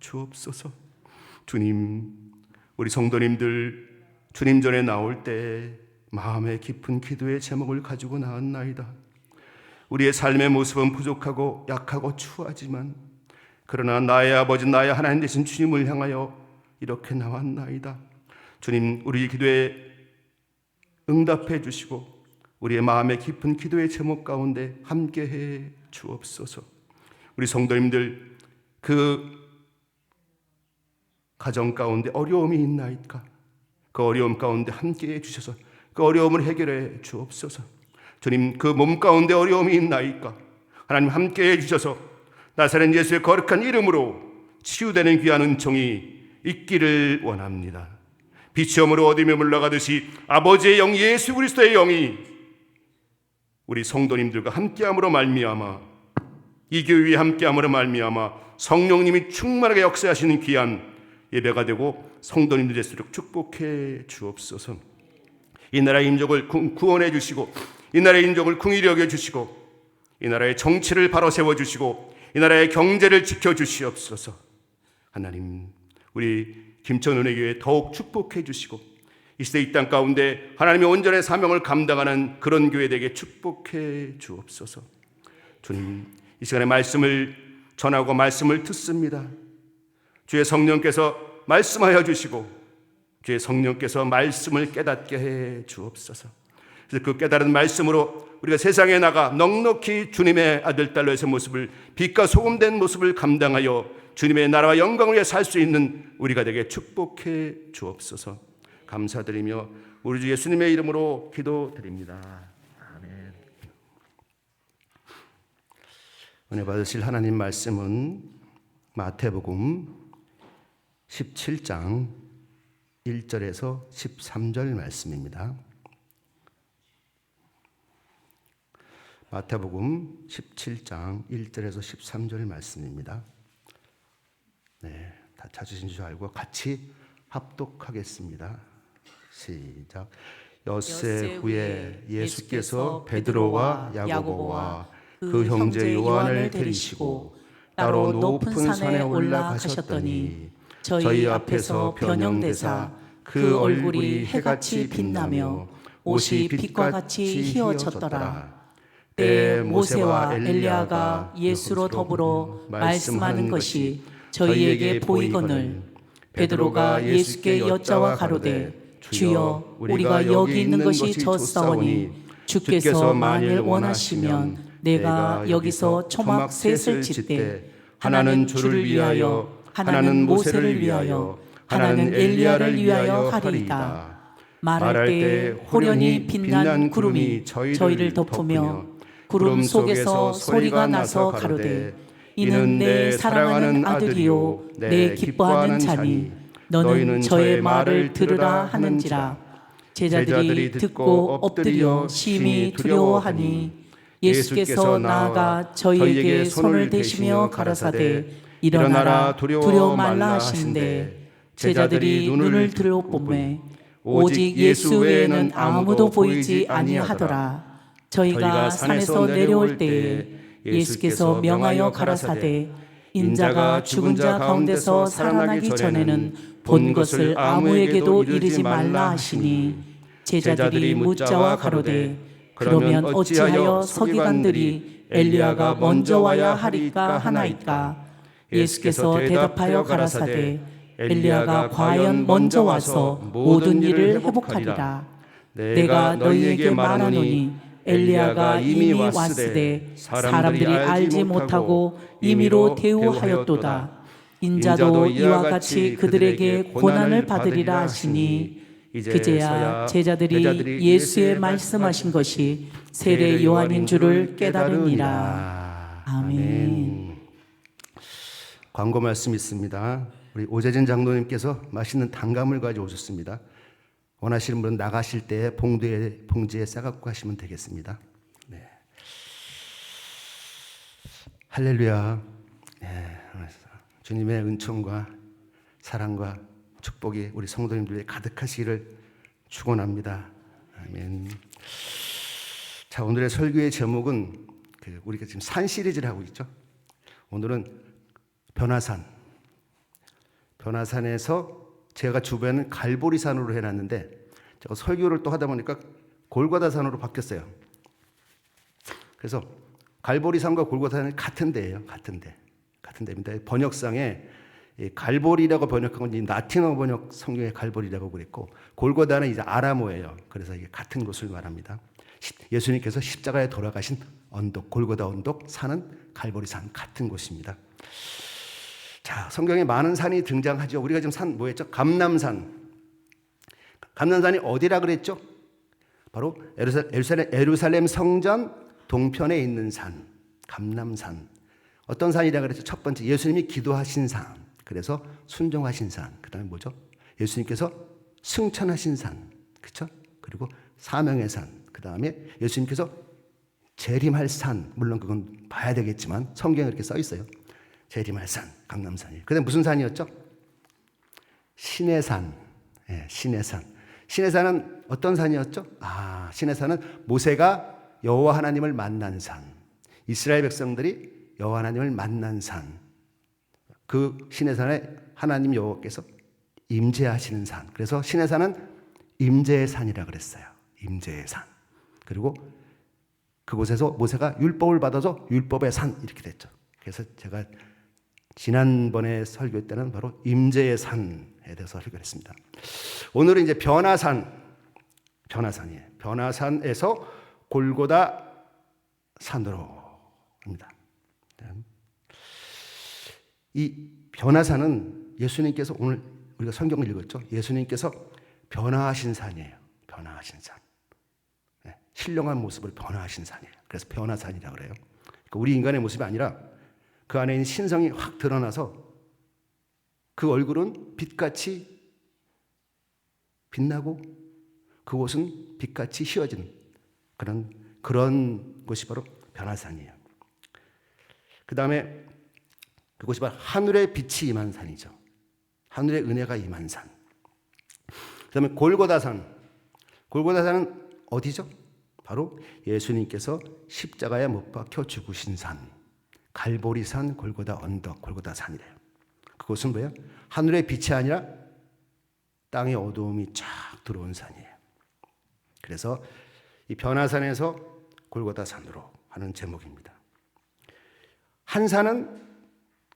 주옵소서. 주님, 우리 성도님들 주님 전에 나올 때 마음의 깊은 기도의 제목을 가지고 나왔나이다. 우리의 삶의 모습은 부족하고 약하고 추하지만 그러나 나의 아버지 나의 하나님 되신 주님을 향하여 이렇게 나왔나이다. 주님, 우리 기도에 응답해 주시고 우리의 마음의 깊은 기도의 제목 가운데 함께해 주옵소서. 우리 성도님들 그 가정 가운데 어려움이 있나이까? 그 어려움 가운데 함께해 주셔서 그 어려움을 해결해 주옵소서. 주님, 그 몸 가운데 어려움이 있나이까? 하나님 함께해 주셔서 나사렛 예수의 거룩한 이름으로 치유되는 귀한 은총이 있기를 원합니다. 빛이 어둠으로 어둠에 물러가듯이 아버지의 영 예수 그리스도의 영이 우리 성도님들과 함께함으로 말미암아 이 교회에 함께함으로 말미암아 성령님이 충만하게 역사하시는 귀한 예배가 되고 성도님들 될수록 축복해 주옵소서. 이 나라의 민족을 구원해 주시고 이 나라의 민족을 긍휼히 여겨 주시고 이 나라의 정치를 바로 세워 주시고 이 나라의 경제를 지켜 주시옵소서. 하나님, 우리 김천은혜 교회 더욱 축복해 주시고 이 시대 이 땅 가운데 하나님의 온전한 사명을 감당하는 그런 교회 되게 축복해 주옵소서. 주님, 이 시간에 말씀을 전하고 말씀을 듣습니다. 주의 성령께서 말씀하여 주시고 주의 성령께서 말씀을 깨닫게 해 주옵소서. 그래서 그 깨달은 말씀으로 우리가 세상에 나가 넉넉히 주님의 아들 딸로의 모습을 빛과 소금 된 모습을 감당하여 주님의 나라와 영광을 위해 살 수 있는 우리가 되게 축복해 주옵소서. 감사드리며 우리 주 예수님의 이름으로 기도드립니다. 아멘. 은혜 받으실 하나님 말씀은 마태복음 17장 1절에서 13절 말씀입니다. 마태복음 17장 1절에서 13절 말씀입니다. 네, 다 찾으신 줄 알고 같이 합독하겠습니다. 시작. 엿새 후에 예수께서 베드로와 야고보와 그 형제 요한을 데리시고 따로 높은 산에 올라가셨더니 저희 앞에서 변형되사 그 얼굴이 해같이 빛나며 옷이 빛과 같이 휘어졌더라. 때에 모세와 엘리야가 예수로 더불어 말씀하는 것이 저희에게 보이거늘 베드로가 예수께 여짜와 가로되 주여, 우리가 여기 있는 것이 좋사오니 주께서 만일 원하시면 내가 여기서 초막 셋을 짓되 하나는 주를 위하여 하나는 모세를 위하여 하나는 엘리야를 위하여 하리이다. 말할 때 호련히 빛난 구름이 저희를 덮으며 구름 속에서 소리가 나서 가로되 이는 내 사랑하는 아들이요 내 기뻐하는 자니 너는 저의 말을 들으라 하는지라. 제자들이 듣고 엎드려 심히 두려워하니 예수께서 나아가 저희에게 손을 대시며 가라사대 일어나라 두려워 말라 하신대 제자들이 눈을 들어보매 오직 예수 외에는 아무도 보이지 아니하더라. 저희가 산에서 내려올 때에 예수께서 명하여 가라사대 인자가 죽은 자 가운데서 살아나기 전에는 본 것을 아무에게도 이르지 말라 하시니 제자들이 묻자와 가로되 그러면 어찌하여 서기관들이 엘리야가 먼저 와야 하리까 하나이까. 예수께서 대답하여 가라사대 엘리야가 과연 먼저 와서 모든 일을 회복하리라. 내가 너희에게 말하노니 엘리야가 이미 왔으되 사람들이 알지 못하고 임의로 대우하였도다. 인자도 이와 같이 그들에게 고난을 받으리라 하시니 그제야 제자들이 예수의 말씀하신 것이 세례 요한인 줄을 깨달으니라. 아멘. 광고 말씀 있습니다. 우리 오재진 장로님께서 맛있는 단감을 가지고 오셨습니다. 원하시는 분은 나가실 때 봉지에 싸갖고 가시면 되겠습니다. 네. 할렐루야. 네. 주님의 은총과 사랑과 축복이 우리 성도님들에 가득하시기를 축원합니다. 아멘. 자, 오늘의 설교의 제목은 우리가 지금 산 시리즈를 하고 있죠. 오늘은 변화산. 변화산에서 제가 주변은 갈보리산으로 해놨는데 제가 설교를 또 하다 보니까 골고다산으로 바뀌었어요. 그래서 갈보리산과 골고다산은 같은 데예요. 같은 데입니다. 번역상에 갈보리라고 번역한 건 이 라틴어 번역 성경의 갈보리라고 그랬고, 골고다는 이제 아람어예요. 그래서 이게 같은 곳을 말합니다. 예수님께서 십자가에 돌아가신 언덕, 골고다 언덕, 산은 갈보리산, 같은 곳입니다. 자, 성경에 많은 산이 등장하죠. 우리가 지금 산 뭐였죠? 감람산. 감람산이 어디라 그랬죠? 바로 예루살렘 성전 동편에 있는 산, 감람산. 어떤 산이라 그랬죠? 첫 번째, 예수님이 기도하신 산. 그래서 순종하신 산. 그다음에 뭐죠? 예수님께서 승천하신 산. 그렇죠? 그리고 사명의 산. 그다음에 예수님께서 재림할 산. 물론 그건 봐야 되겠지만 성경에 이렇게 써 있어요. 재림할 산, 감람산이에요. 그다음에 무슨 산이었죠? 신의 산. 예, 신의 산. 신의 산은 어떤 산이었죠? 신의 산은 모세가 여호와 하나님을 만난 산. 이스라엘 백성들이 여호와 하나님을 만난 산. 그 신의 산에 하나님 여호와께서 임재하시는 산. 그래서 신의 산은 임재의 산이라 그랬어요. 임재의 산. 그리고 그곳에서 모세가 율법을 받아서 율법의 산 이렇게 됐죠. 그래서 제가 지난번에 설교 때는 바로 임재의 산에 대해서 설교를 했습니다. 오늘은 이제 변화산이에요. 변화산에서 골고다 산으로입니다. 이 변화산은 예수님께서, 오늘 우리가 성경을 읽었죠. 예수님께서 변화하신 산이에요. 변화하신 산. 신령한 모습을 변화하신 산이에요. 그래서 변화산이라고 그래요. 그러니까 우리 인간의 모습이 아니라 그 안에 있는 신성이 확 드러나서 그 얼굴은 빛같이 빛나고 그곳은 빛같이 휘어지는 그런 곳이 바로 변화산이에요. 그 다음에 그곳이 바로 하늘의 빛이 임한 산이죠. 하늘의 은혜가 임한 산. 그 다음에 골고다산. 골고다산은 어디죠? 바로 예수님께서 십자가에 못 박혀 죽으신 산. 갈보리산, 골고다 언덕, 골고다산이래요. 그곳은 뭐예요? 하늘의 빛이 아니라 땅의 어두움이 쫙 들어온 산이에요. 그래서 이 변화산에서 골고다산으로 하는 제목입니다. 한 산은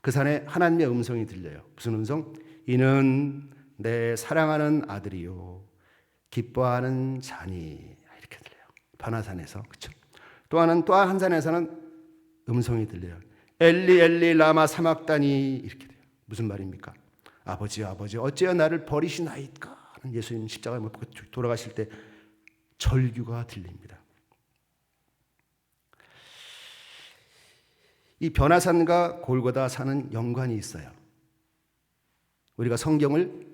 그 산에 하나님의 음성이 들려요. 무슨 음성? 이는 내 사랑하는 아들이요 기뻐하는 자니, 이렇게 들려요. 변화산에서. 그렇죠? 또 한 산에서는 음성이 들려요. 엘리 엘리 라마 사막다니, 이렇게 돼요. 무슨 말입니까? 아버지 어찌하여 나를 버리시나이까 하는 예수님 십자가에 못 박혀 돌아가실 때 절규가 들립니다. 이 변화산과 골고다산은 연관이 있어요. 우리가 성경을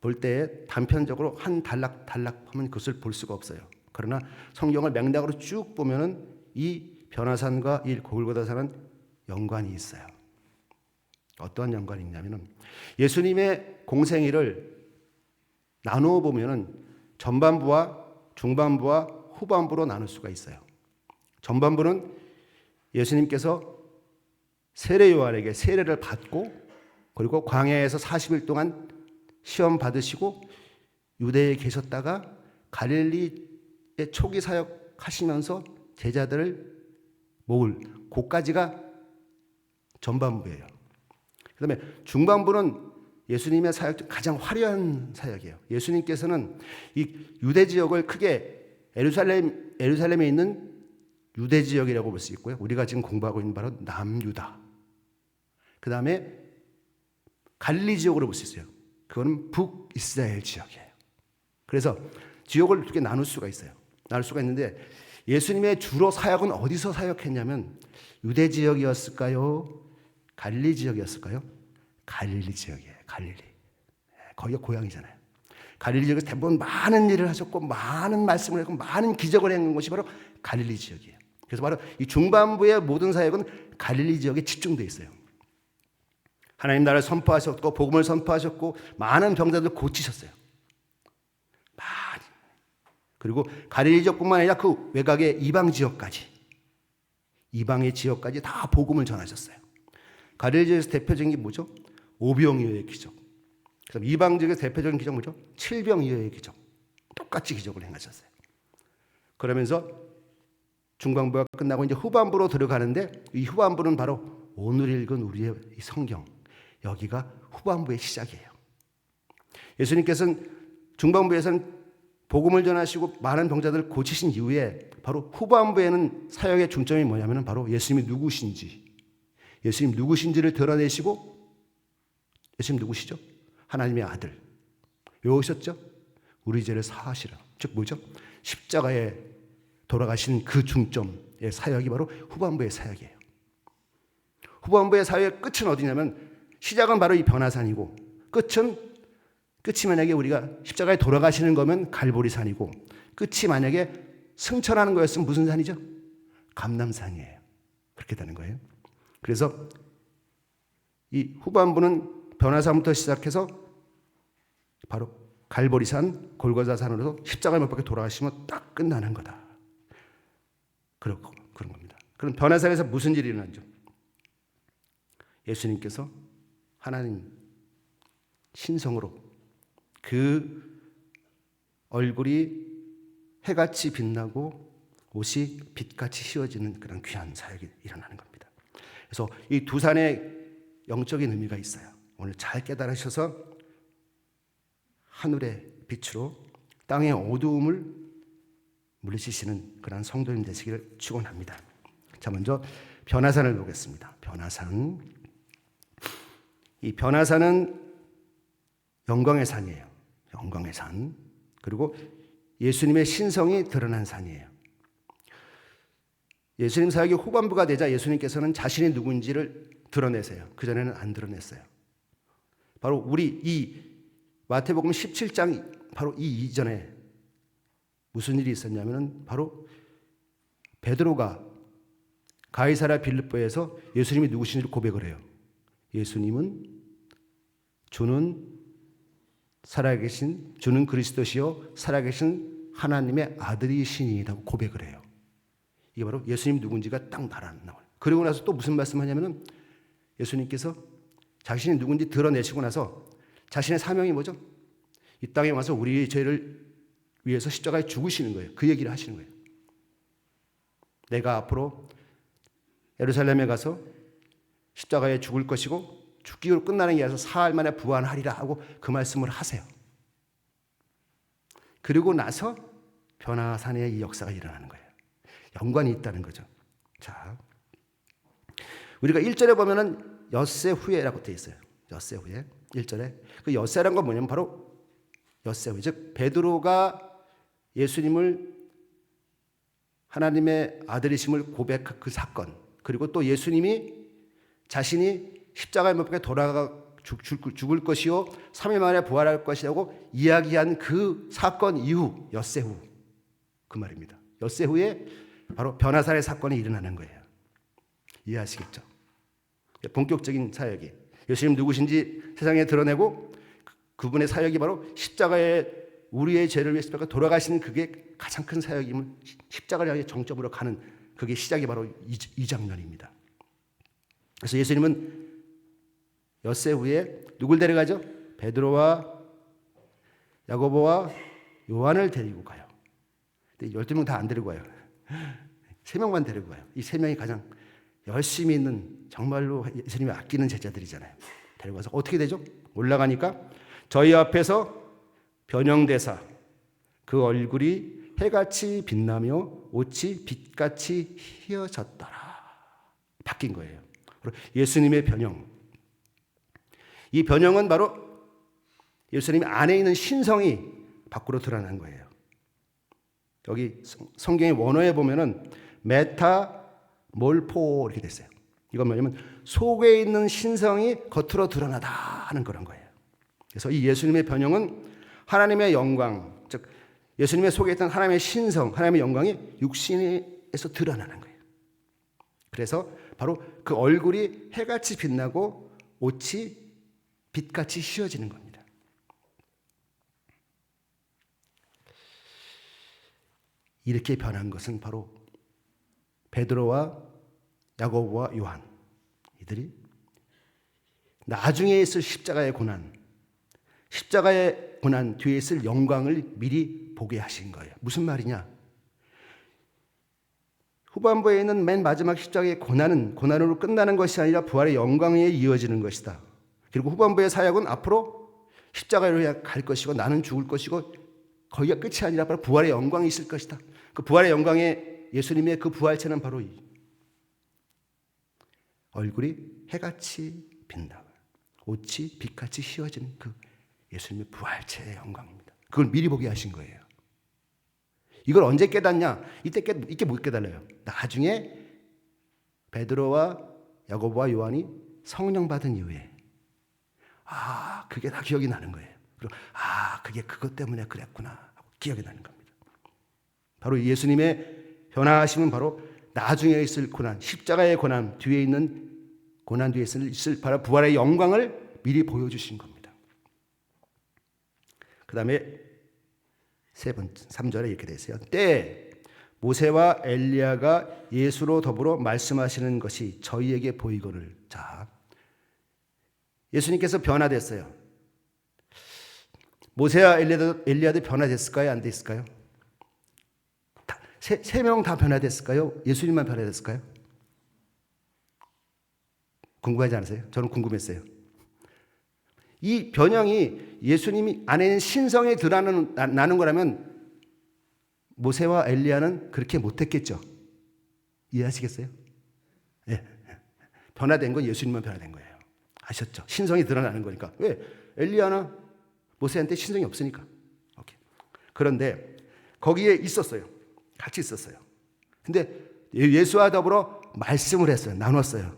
볼 때 단편적으로 한 단락 하면 그것을 볼 수가 없어요. 그러나 성경을 맥락으로 쭉 보면은 이 변화산과 이 골고다산은 연관이 있어요. 어떠한 연관이 있냐면은 예수님의 공생애를 나누어 보면은 전반부와 중반부와 후반부로 나눌 수가 있어요. 전반부는 예수님께서 세례 요한에게 세례를 받고 그리고 광야에서 40일 동안 시험 받으시고 유대에 계셨다가 갈릴리의 초기 사역하시면서 제자들을 모을 그까지가 전반부예요. 그다음에 중반부는 예수님의 사역 중 가장 화려한 사역이에요. 예수님께서는 이 유대 지역을 크게 예루살렘에 있는 유대 지역이라고 볼 수 있고요. 우리가 지금 공부하고 있는 바로 남유다. 그 다음에 갈릴리 지역으로 볼 수 있어요. 그거는 북이스라엘 지역이에요. 그래서 지역을 이렇게 나눌 수가 있어요. 나눌 수가 있는데 예수님의 주로 사역은 어디서 사역했냐면 유대 지역이었을까요? 갈릴리 지역이었을까요? 갈릴리 지역이에요. 갈릴리. 거기가 고향이잖아요. 갈릴리 지역에서 대부분 많은 일을 하셨고 많은 말씀을 했고 많은 기적을 행한 곳이 바로 갈릴리 지역이에요. 그래서 바로 이 중반부의 모든 사역은 갈릴리 지역에 집중되어 있어요. 하나님 나라를 선포하셨고 복음을 선포하셨고 많은 병자들 고치셨어요. 많이. 그리고 갈릴리 지역뿐만 아니라 그 외곽의 이방 지역까지, 이방의 지역까지 다 복음을 전하셨어요. 갈릴리 지역에서 대표적인 게 뭐죠? 오병이어의 기적. 그다음 이방적의 대표적인 기적 뭐죠? 칠병이어의 기적. 똑같이 기적을 행하셨어요. 그러면서 중반부가 끝나고 이제 후반부로 들어가는데 이 후반부는 바로 오늘 읽은 우리의 이 성경, 여기가 후반부의 시작이에요. 예수님께서는 중반부에서는 복음을 전하시고 많은 병자들을 고치신 이후에 바로 후반부에는 사역의 중점이 뭐냐면 바로 예수님이 누구신지, 예수님 누구신지를 드러내시고, 예수님 누구시죠? 하나님의 아들. 왜 오셨죠? 우리 죄를 사하시라. 즉 뭐죠? 십자가에 돌아가신 그 중점의 사역이 바로 후반부의 사역이에요. 후반부의 사역의 끝은 어디냐면 시작은 바로 이 변화산이고 끝이 만약에 우리가 십자가에 돌아가시는 거면 갈보리산이고 끝이 만약에 승천하는 거였으면 무슨 산이죠? 감람산이에요. 그렇게 되는 거예요. 그래서 이 후반부는 변화산부터 시작해서 바로 갈보리산, 골고다산으로 십자가에 못 박혀 돌아가시면 딱 끝나는 거다. 그런 겁니다. 그럼 변화산에서 무슨 일이 일어나죠? 예수님께서 하나님 신성으로 그 얼굴이 해같이 빛나고 옷이 빛같이 휘어지는 그런 귀한 사역이 일어나는 겁니다. 그래서 이 두 산의 영적인 의미가 있어요. 오늘 잘 깨달으셔서 하늘의 빛으로 땅의 어두움을 물리치시는 그런 성도님 되시기를 축원합니다. 자, 먼저 변화산을 보겠습니다. 변화산. 이 변화산은 영광의 산이에요. 영광의 산. 그리고 예수님의 신성이 드러난 산이에요. 예수님 사역의 후반부가 되자 예수님께서는 자신이 누군지를 드러내세요. 그전에는 안 드러냈어요. 바로 우리 이 마태복음 17장 바로 이 이전에 무슨 일이 있었냐면 바로 베드로가 가이사랴 빌립보에서 예수님이 누구신지를 고백을 해요. 예수님은 주는 살아계신 주는 그리스도시요 살아계신 하나님의 아들이시니라고 고백을 해요. 이게 바로 예수님 누군지가 딱 나와요. 그리고 나서 또 무슨 말씀하냐면은 예수님께서 자신이 누군지 드러내시고 나서 자신의 사명이 뭐죠? 이 땅에 와서 우리의 죄를 위해서 십자가에 죽으시는 거예요. 그 얘기를 하시는 거예요. 내가 앞으로 예루살렘에 가서 십자가에 죽을 것이고 죽기로 끝나는 게 아니라 사흘 만에 부활하리라 하고 그 말씀을 하세요. 그리고 나서 변화산의 이 역사가 일어나는 거예요. 연관이 있다는 거죠. 자, 우리가 1절에 보면은 엿새 후에라고 되어 있어요. 엿새 후에 1절에 그 엿새란 건 뭐냐면 바로 엿새 후, 즉 베드로가 예수님을 하나님의 아들이심을 고백한 그 사건, 그리고 또 예수님이 자신이 십자가에 못 박혀 돌아가 죽을 것이요 3일 만에 부활할 것이라고 이야기한 그 사건 이후 엿새 후 그 말입니다. 엿새 후에 바로 변화산의 사건이 일어나는 거예요. 이해하시겠죠? 본격적인 사역이 예수님 누구신지 세상에 드러내고 그분의 사역이 바로 십자가에 우리의 죄를 위해 십자가 돌아가시는 그게 가장 큰 사역임을 십자가를 향해 정점으로 가는 그게 시작이 바로 이 장면입니다. 그래서 예수님은 엿새 후에 누굴 데려가죠? 베드로와 야고보와 요한을 데리고 가요. 근데 12명 다 안 데리고 가요. 3명만 데리고 가요. 이 3명이 가장 열심히 있는 정말로 예수님이 아끼는 제자들이잖아요. 데리고 가서 어떻게 되죠? 올라가니까 저희 앞에서 변형되사 그 얼굴이 해같이 빛나며 옷이 빛같이 휘어졌더라. 바뀐 거예요. 예수님의 변형. 이 변형은 바로 예수님 안에 있는 신성이 밖으로 드러난 거예요. 여기 성경의 원어에 보면은 메타 몰포 이렇게 됐어요. 이건 뭐냐면 속에 있는 신성이 겉으로 드러나다 하는 그런 거예요. 그래서 이 예수님의 변형은 하나님의 영광, 즉 예수님의 속에 있던 하나님의 신성, 하나님의 영광이 육신에서 드러나는 거예요. 그래서 바로 그 얼굴이 해같이 빛나고 옷이 빛같이 휘어지는 겁니다. 이렇게 변한 것은 바로 베드로와 야고보와 요한, 이들이 나중에 있을 십자가의 고난, 십자가의 고난 뒤에 있을 영광을 미리 보게 하신 거예요. 무슨 말이냐? 후반부에 있는 맨 마지막 십자가의 고난은 고난으로 끝나는 것이 아니라 부활의 영광에 이어지는 것이다. 그리고 후반부의 사역은 앞으로 십자가로 갈 것이고 나는 죽을 것이고 거기가 끝이 아니라 바로 부활의 영광이 있을 것이다. 그 부활의 영광에 예수님의 그 부활체는 바로 얼굴이 해같이 빛나고 옷이 빛같이 휘어지는 그 예수님의 부활체의 영광입니다. 그걸 미리 보게 하신 거예요. 이걸 언제 깨닫냐? 이때 못 깨달아요. 나중에 베드로와 야고보와 요한이 성령 받은 이후에 그게 다 기억이 나는 거예요. 그리고 그게 그것 때문에 그랬구나 하고 기억이 나는 겁니다. 바로 예수님의 변화하심은 바로 나중에 있을 고난, 십자가의 고난 뒤에 있는 고난 뒤에 있을 바로 부활의 영광을 미리 보여주신 겁니다. 그 다음에 3절에 이렇게 되어 있어요. 때에 모세와 엘리야가 예수로 더불어 말씀하시는 것이 저희에게 보이거늘. 자, 예수님께서 변화됐어요. 모세와 엘리야도 변화됐을까요? 안 됐을까요? 세 명 다 변화됐을까요? 예수님만 변화됐을까요? 궁금하지 않으세요? 저는 궁금했어요. 이 변형이 예수님이 안에 있는 신성에 드러나는 거라면 모세와 엘리야는 그렇게 못했겠죠. 이해하시겠어요? 네. 변화된 건 예수님만 변화된 거예요. 아셨죠? 신성이 드러나는 거니까. 왜? 엘리야나 모세한테 신성이 없으니까. 오케이. 그런데 거기에 있었어요. 같이 있었어요. 근데 예수와 더불어 말씀을 했어요. 나눴어요.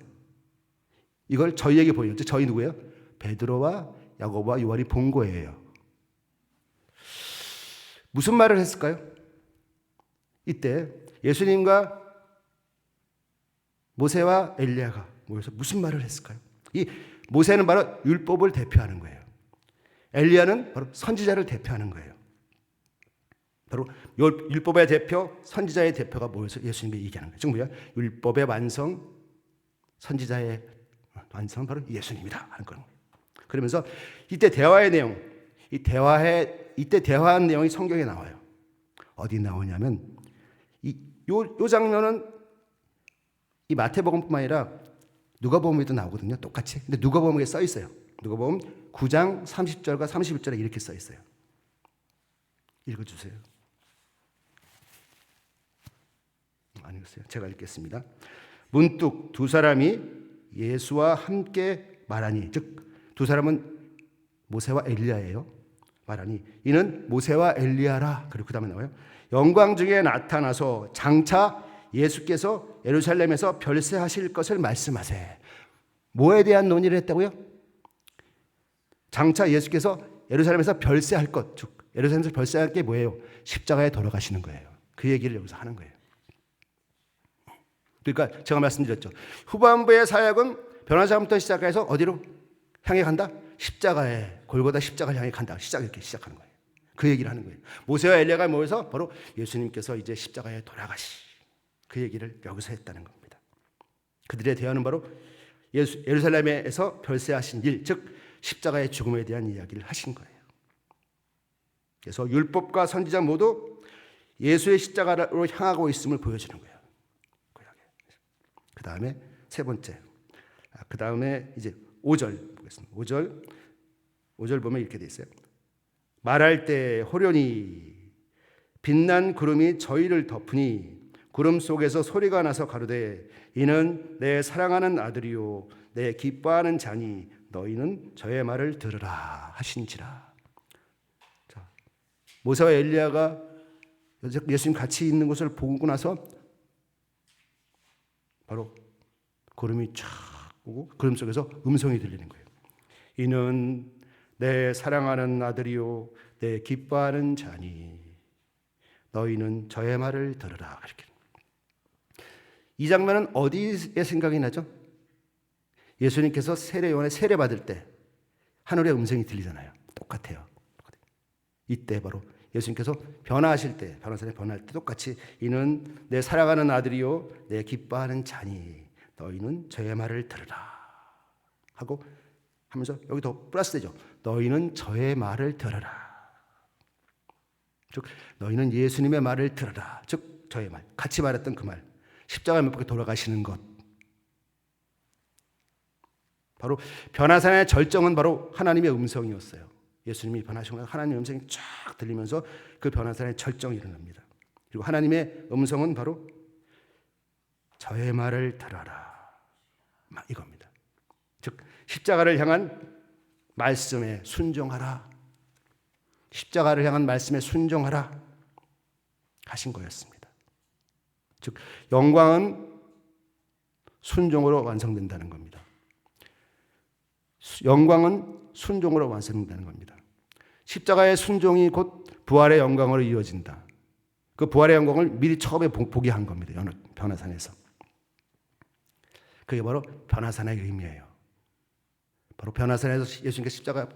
이걸 저희에게 보여줬죠. 저희 누구예요? 베드로와 야고보와 요한이 본 거예요. 무슨 말을 했을까요? 이때 예수님과 모세와 엘리야가 모여서 무슨 말을 했을까요? 이 모세는 바로 율법을 대표하는 거예요. 엘리야는 바로 선지자를 대표하는 거예요. 바로 율법의 대표, 선지자의 대표가 모여서 예수님이 얘기하는 거예요. 즉 뭐야? 율법의 완성, 선지자의 완성은 바로 예수님이다 하는 거예요. 그러면서 이때 대화의 내용, 이때 대화한 내용이 성경에 나와요. 어디 나오냐면 요 장면은 이 마태복음뿐만 아니라 누가복음에도 나오거든요. 똑같이. 근데 누가복음에 써 있어요. 누가복음 9장 30절과 31절에 이렇게 써 있어요. 읽어주세요. 안 읽었어요. 제가 읽겠습니다. 문득 두 사람이 예수와 함께 말하니, 즉 두 사람은 모세와 엘리야예요. 말하니 이는 모세와 엘리야라. 그리고 그 다음에 나와요. 영광 중에 나타나서 장차 예수께서 예루살렘에서 별세하실 것을 말씀하세. 뭐에 대한 논의를 했다고요? 장차 예수께서 예루살렘에서 별세할 것, 즉 예루살렘에서 별세할 게 뭐예요? 십자가에 돌아가시는 거예요. 그 얘기를 여기서 하는 거예요. 그러니까 제가 말씀드렸죠. 후반부의 사역은 변화자부터 시작해서 어디로 향해 간다? 십자가에, 골고다 십자가를 향해 간다. 이렇게 시작하는 거예요. 그 얘기를 하는 거예요. 모세와 엘리야가 모여서 바로 예수님께서 이제 십자가에 그 얘기를 여기서 했다는 겁니다. 그들의 대화는 바로 예루살렘에서 별세하신 일, 즉 십자가의 죽음에 대한 이야기를 하신 거예요. 그래서 율법과 선지자 모두 예수의 십자가로 향하고 있음을 보여주는 거예요. 그 다음에 세 번째, 그 다음에 이제 5절 보겠습니다. 5절 보면 이렇게 돼 있어요. 말할 때 호련히 빛난 구름이 저희를 덮으니 구름 속에서 소리가 나서 가로되 이는 내 사랑하는 아들이요 내 기뻐하는 자니 너희는 저의 말을 들으라 하신지라. 자, 모세와 엘리야가 예수님 같이 있는 것을 보고 나서 바로 구름이 쫙 오고 구름 속에서 음성이 들리는 거예요. 이는 내 사랑하는 아들이요 내 기뻐하는 자니 너희는 저의 말을 들으라. 이렇게. 이 장면은 어디에 생각이 나죠? 예수님께서 요한의 세례 받을 때 하늘의 음성이 들리잖아요. 똑같아요. 이때 바로 예수님께서 변화하실 때, 변화사에 변화할 때 똑같이 이는 내 사랑하는 아들이요 내 기뻐하는 자니 너희는 저의 말을 들으라 하고 하면서 여기 더 플러스 되죠. 너희는 저의 말을 들으라. 즉 너희는 예수님의 말을 들으라. 즉 저의 말, 같이 말했던 그 말, 십자가에 못 박혀 돌아가시는 것. 바로 변화산의 절정은 바로 하나님의 음성이었어요. 예수님이 변하시고 나서 하나님의 음성이 쫙 들리면서 그 변화산의 절정이 일어납니다. 그리고 하나님의 음성은 바로 저의 말을 들어라, 이겁니다. 즉 십자가를 향한 말씀에 순종하라, 십자가를 향한 말씀에 순종하라 하신 거였습니다. 즉 영광은 순종으로 완성된다는 겁니다. 영광은 순종으로 완성된다는 겁니다. 십자가의 순종이 곧 부활의 영광으로 이어진다. 그 부활의 영광을 미리 처음에 보게 한 겁니다. 변화산에서. 그게 바로 변화산의 의미예요. 바로 변화산에서 예수님께서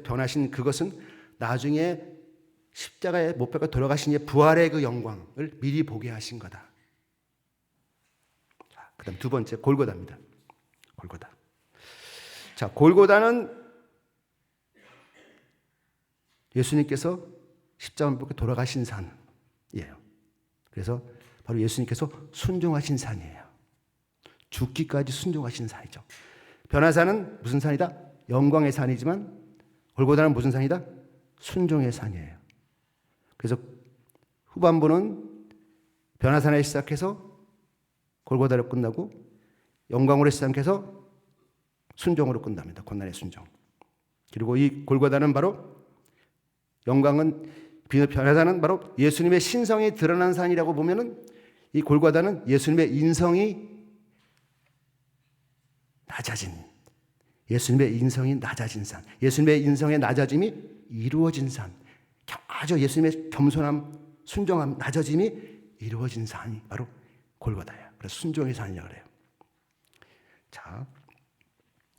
변하신 그것은 나중에 십자가에 못 박혀 돌아가신 이의 부활의 그 영광을 미리 보게 하신 거다. 그 다음 두 번째, 골고다입니다. 골고다. 자, 골고다는 예수님께서 십자가에 못 박혀 돌아가신 산이에요. 그래서 바로 예수님께서 순종하신 산이에요. 죽기까지 순종하신 산이죠. 변화산은 무슨 산이다? 영광의 산이지만 골고다는 무슨 산이다? 순종의 산이에요. 그래서 후반부는 변화산에 시작해서 골고다로 끝나고 영광으로 시작해서 순종으로 끝납니다. 고난의 순종. 그리고 이 골고다는 바로 변화산은 바로 예수님의 신성이 드러난 산이라고 보면은 이 골고다는 예수님의 인성이 낮아진, 예수님의 인성이 낮아진 산, 예수님의 인성의 낮아짐이 이루어진 산, 아주 예수님의 겸손함, 순종함, 낮아짐이 이루어진 산이 바로 골고다예요. 그래서 순종의 산이라고 그래요. 자,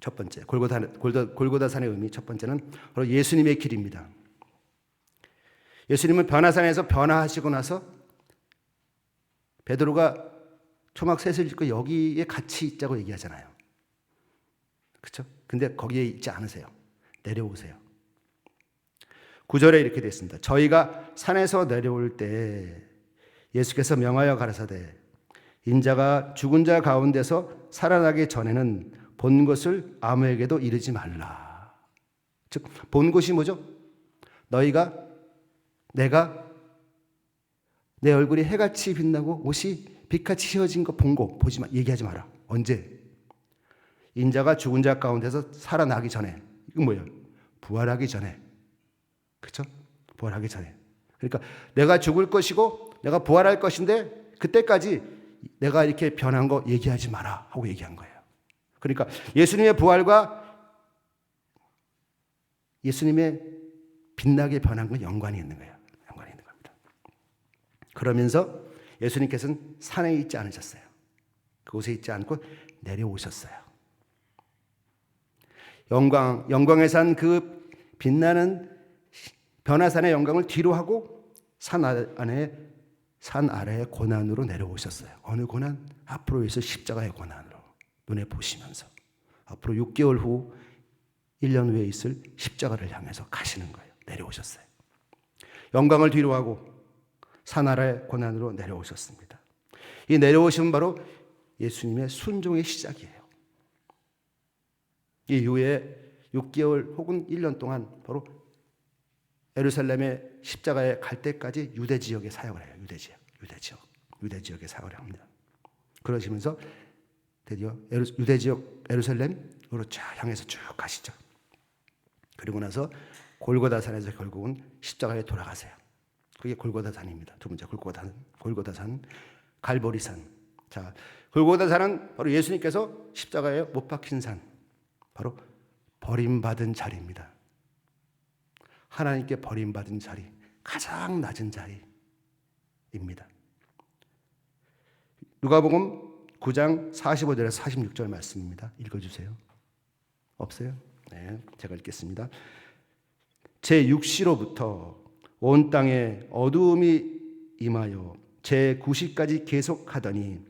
첫 번째 골고다 산의 의미, 첫 번째는 바로 예수님의 길입니다. 예수님은 변화산에서 변화하시고 나서 베드로가 초막 셋을 짓고 여기에 같이 있자고 얘기하잖아요. 그렇죠? 근데 거기에 있지 않으세요. 내려오세요. 9절에 이렇게 되어 있습니다. 저희가 산에서 내려올 때 예수께서 명하여 가라사대 인자가 죽은 자 가운데서 살아나기 전에는 본 것을 아무에게도 이르지 말라. 즉 본 것이 뭐죠? 내가 내 얼굴이 해같이 빛나고 옷이 빛같이 휘어진 거 본 거 보지 마, 얘기하지 마라. 언제? 인자가 죽은 자 가운데서 살아나기 전에. 이건 뭐예요? 부활하기 전에. 그렇죠? 부활하기 전에. 그러니까 내가 죽을 것이고 내가 부활할 것인데 그때까지 내가 이렇게 변한 거 얘기하지 마라 하고 얘기한 거예요. 그러니까 예수님의 부활과 예수님의 빛나게 변한 건 연관이 있는 거예요. 연관이 있는 겁니다. 그러면서 예수님께서는 산에 있지 않으셨어요. 그곳에 있지 않고 내려오셨어요. 영광의 산, 그 빛나는 변화산의 영광을 뒤로 하고 산 아래의 고난으로 내려오셨어요. 어느 고난? 앞으로 있을 십자가의 고난으로 눈에 보시면서 앞으로 6개월 후 1년 후에 있을 십자가를 향해서 가시는 거예요. 내려오셨어요. 영광을 뒤로 하고 산 아래의 고난으로 내려오셨습니다. 이 내려오심은 바로 예수님의 순종의 시작이에요. 이 이후에 6개월 혹은 1년 동안 바로 예루살렘의 십자가에 갈 때까지 유대 지역에 사역을 해요. 유대 지역에 사역을 합니다. 그러시면서 드디어 유대 지역 예루살렘으로 쫙 향해서 쭉 가시죠. 그리고 나서 골고다산에서 결국은 십자가에 돌아가세요. 그게 골고다산입니다. 두 번째 골고다산, 갈보리산. 자, 골고다산은 바로 예수님께서 십자가에 못 박힌 산, 바로 버림받은 자리입니다. 하나님께 버림받은 자리, 가장 낮은 자리입니다. 누가복음 9장 45절에서 46절 말씀입니다. 읽어주세요. 없어요? 네, 제가 읽겠습니다. 제6시로부터 온 땅에 어두움이 임하여 제9시까지 계속하더니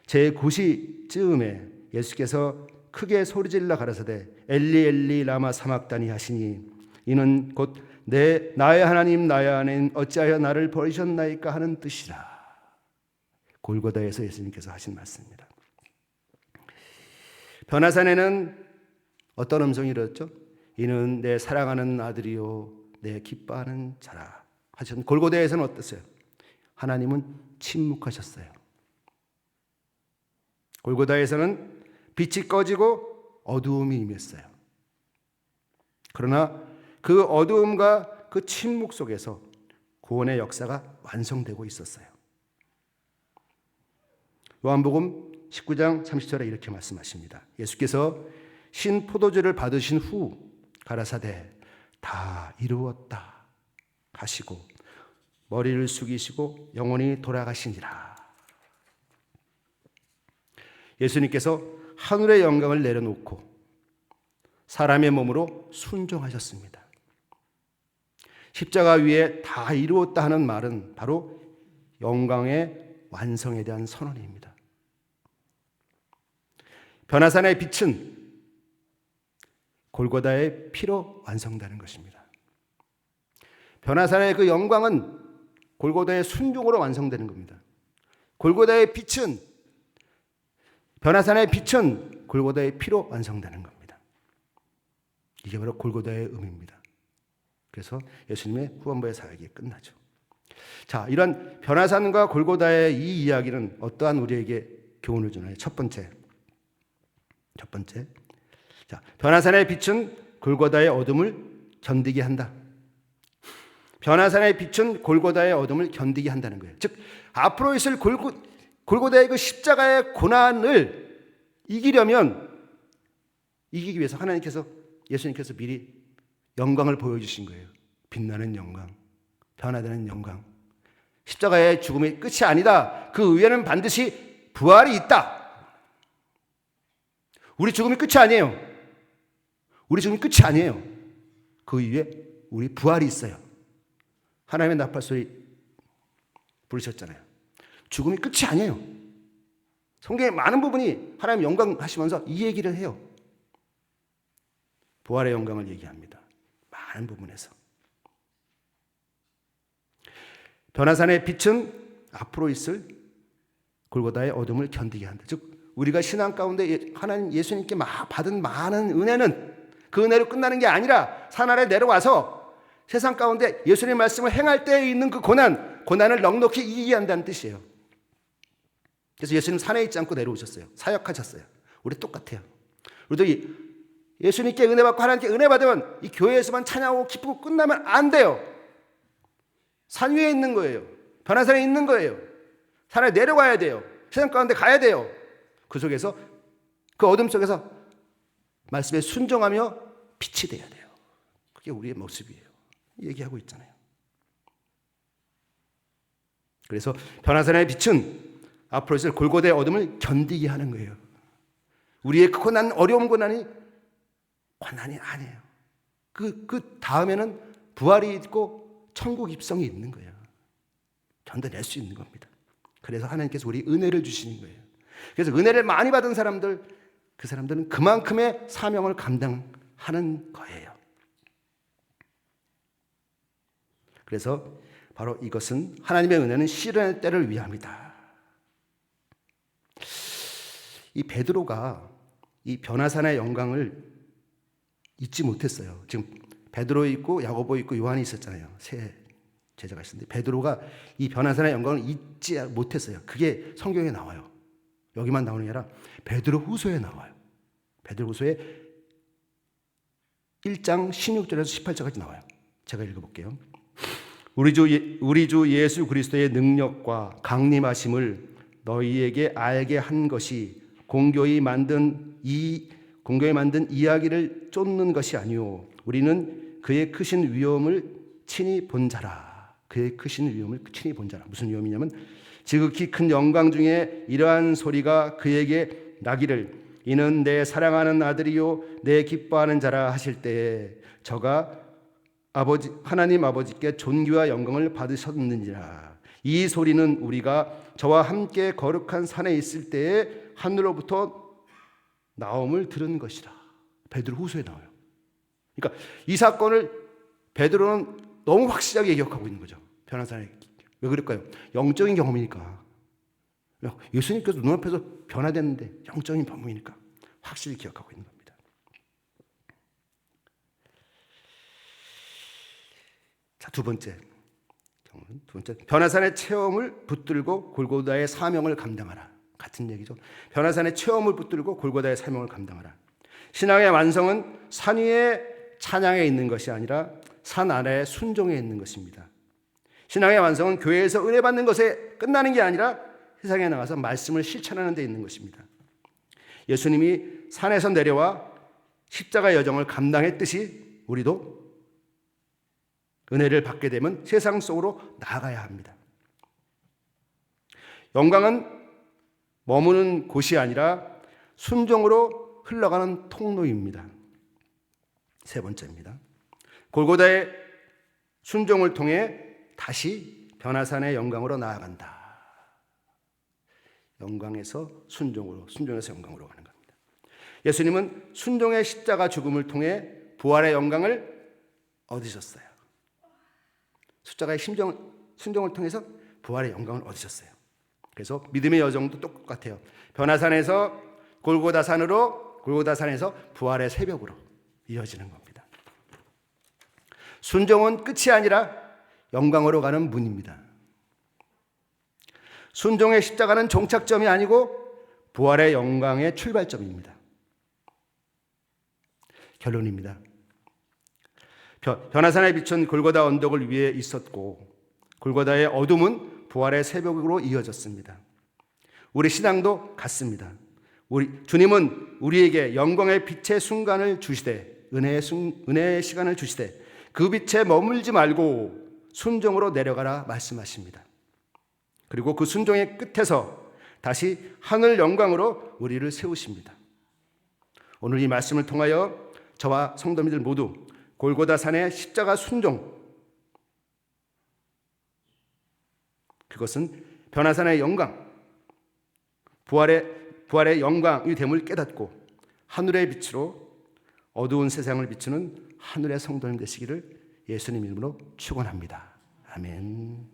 제9시쯤에 예수께서 크게 소리질러 가라사대 엘리 엘리 라마 사막다니 하시니 이는 곧 나의 하나님 어찌하여 나를 버리셨나이까 하는 뜻이라. 골고다에서 예수님께서 하신 말씀입니다. 변화산에는 어떤 음성이 들었죠? 이는 내 사랑하는 아들이요 내 기뻐하는 자라 하셨는데, 골고다에서는 어땠어요? 하나님은 침묵하셨어요. 골고다에서는 빛이 꺼지고 어두움이 임했어요. 그러나 그 어두움과 그 침묵 속에서 구원의 역사가 완성되고 있었어요. 요한복음 19장 30절에 이렇게 말씀하십니다. 예수께서 신 포도주를 받으신 후 가라사대 다 이루었다 하시고 머리를 숙이시고 영원히 돌아가시니라. 예수님께서 하늘의 영광을 내려놓고 사람의 몸으로 순종하셨습니다. 십자가 위에 다 이루었다 하는 말은 바로 영광의 완성에 대한 선언입니다. 변화산의 빛은 골고다의 피로 완성되는 것입니다. 변화산의 그 영광은 골고다의 순종으로 완성되는 겁니다. 골고다의 빛은, 변화산의 빛은 골고다의 피로 완성되는 겁니다. 이게 바로 골고다의 의미입니다. 그래서 예수님의 후반부의 사역이 끝나죠. 자, 이런 변화산과 골고다의 이 이야기는 어떠한 우리에게 교훈을 주나요? 첫 번째. 자, 변화산의 빛은 골고다의 어둠을 견디게 한다. 변화산의 빛은 골고다의 어둠을 견디게 한다는 거예요. 즉, 앞으로 있을 골고다의 그 십자가의 고난을 이기기 위해서 예수님께서 미리 영광을 보여주신 거예요. 빛나는 영광, 변화되는 영광. 십자가의 죽음이 끝이 아니다. 그 위에는 반드시 부활이 있다. 우리 죽음이 끝이 아니에요. 그 위에 우리 부활이 있어요. 하나님의 나팔소리 부르셨잖아요. 죽음이 끝이 아니에요. 성경의 많은 부분이 하나님 영광 하시면서 이 얘기를 해요. 부활의 영광을 얘기합니다. 많은 부분에서. 변화산의 빛은 앞으로 있을 골고다의 어둠을 견디게 한다. 즉 우리가 신앙 가운데 하나님 예수님께 받은 많은 은혜는 그 은혜로 끝나는 게 아니라 산 아래 내려와서 세상 가운데 예수님의 말씀을 행할 때에 있는 그 고난을 넉넉히 이기게 한다는 뜻이에요. 그래서 예수님 산에 있지 않고 내려오셨어요. 사역하셨어요. 우리 똑같아요. 우리도 예수님께 은혜 받고 하나님께 은혜 받으면 이 교회에서만 찬양하고 기쁘고 끝나면 안 돼요. 산 위에 있는 거예요. 변화산에 있는 거예요. 산에 내려가야 돼요. 세상 가운데 가야 돼요. 그 속에서, 그 어둠 속에서 말씀에 순종하며 빛이 돼야 돼요. 그게 우리의 모습이에요. 얘기하고 있잖아요. 그래서 변화산의 빛은 앞으로 있을 골고다의 어둠을 견디게 하는 거예요. 우리의 그 고난, 어려운 고난이 아니에요. 그 다음에는 부활이 있고 천국 입성이 있는 거예요. 견뎌낼 수 있는 겁니다. 그래서 하나님께서 우리 은혜를 주시는 거예요. 그래서 은혜를 많이 받은 사람들은 그만큼의 사명을 감당하는 거예요. 그래서 바로 이것은 하나님의 은혜는 실현의 때를 위함이다. 이 베드로가 이 변화산의 영광을 잊지 못했어요. 지금 베드로 있고 야고보 있고 요한이 있었잖아요. 세 제자가 있었는데 베드로가 이 변화산의 영광을 잊지 못했어요. 그게 성경에 나와요. 여기만 나오는 게 아니라 베드로 후서에 나와요. 베드로 후서에 1장 16절에서 18절까지 나와요. 제가 읽어볼게요. 우리 주 예수 그리스도의 능력과 강림하심을 너희에게 알게 한 것이 공교히 만든 이야기를 쫓는 것이 아니오. 우리는 그의 크신 위엄을 친히 본 자라. 그의 크신 위엄을 친히 본 자라. 무슨 위엄이냐면 지극히 큰 영광 중에 이러한 소리가 그에게 나기를 이는 내 사랑하는 아들이요 내 기뻐하는 자라 하실 때에 저가 하나님 아버지께 존귀와 영광을 받으셨는지라. 이 소리는 우리가 저와 함께 거룩한 산에 있을 때에 하늘로부터 나옴을 들은 것이라. 베드로후서에 나와요. 그러니까 이 사건을 베드로는 너무 확실하게 기억하고 있는 거죠. 변화산에. 왜 그럴까요? 영적인 경험이니까. 예수님께서 눈앞에서 변화됐는데 영적인 경험이니까 확실히 기억하고 있는 겁니다. 자, 두 번째, 변화산의 체험을 붙들고 골고다의 사명을 감당하라. 같은 얘기죠. 변화산의 체험을 붙들고 골고다의 사명을 감당하라. 신앙의 완성은 산 위에 찬양에 있는 것이 아니라 산 아래의 순종에 있는 것입니다. 신앙의 완성은 교회에서 은혜 받는 것에 끝나는 게 아니라 세상에 나가서 말씀을 실천하는 데 있는 것입니다. 예수님이 산에서 내려와 십자가 여정을 감당했듯이 우리도 은혜를 받게 되면 세상 속으로 나아가야 합니다. 영광은 머무는 곳이 아니라 순종으로 흘러가는 통로입니다. 세 번째입니다. 골고다의 순종을 통해 다시 변화산의 영광으로 나아간다. 영광에서 순종으로, 순종에서 영광으로 가는 겁니다. 예수님은 순종의 십자가 죽음을 통해 부활의 영광을 얻으셨어요. 십자가의 순종을 통해서 부활의 영광을 얻으셨어요. 그래서 믿음의 여정도 똑같아요. 변화산에서 골고다산으로, 골고다산에서 부활의 새벽으로 이어지는 겁니다. 순종은 끝이 아니라 영광으로 가는 문입니다. 순종의 십자가는 종착점이 아니고 부활의 영광의 출발점입니다. 결론입니다. 변화산에 비춘 골고다 언덕을 위에 있었고 골고다의 어둠은 부활의 새벽으로 이어졌습니다. 우리 신앙도 같습니다. 주님은 우리에게 영광의 빛의 순간을 주시되 은혜의 시간을 주시되 그 빛에 머물지 말고 순종으로 내려가라 말씀하십니다. 그리고 그 순종의 끝에서 다시 하늘 영광으로 우리를 세우십니다. 오늘 이 말씀을 통하여 저와 성도님들 모두 골고다산의 십자가 순종, 그것은 변화산의 영광, 부활의 영광이 됨을 깨닫고 하늘의 빛으로 어두운 세상을 비추는 하늘의 성도님 되시기를 예수님 이름으로 축원합니다. 아멘.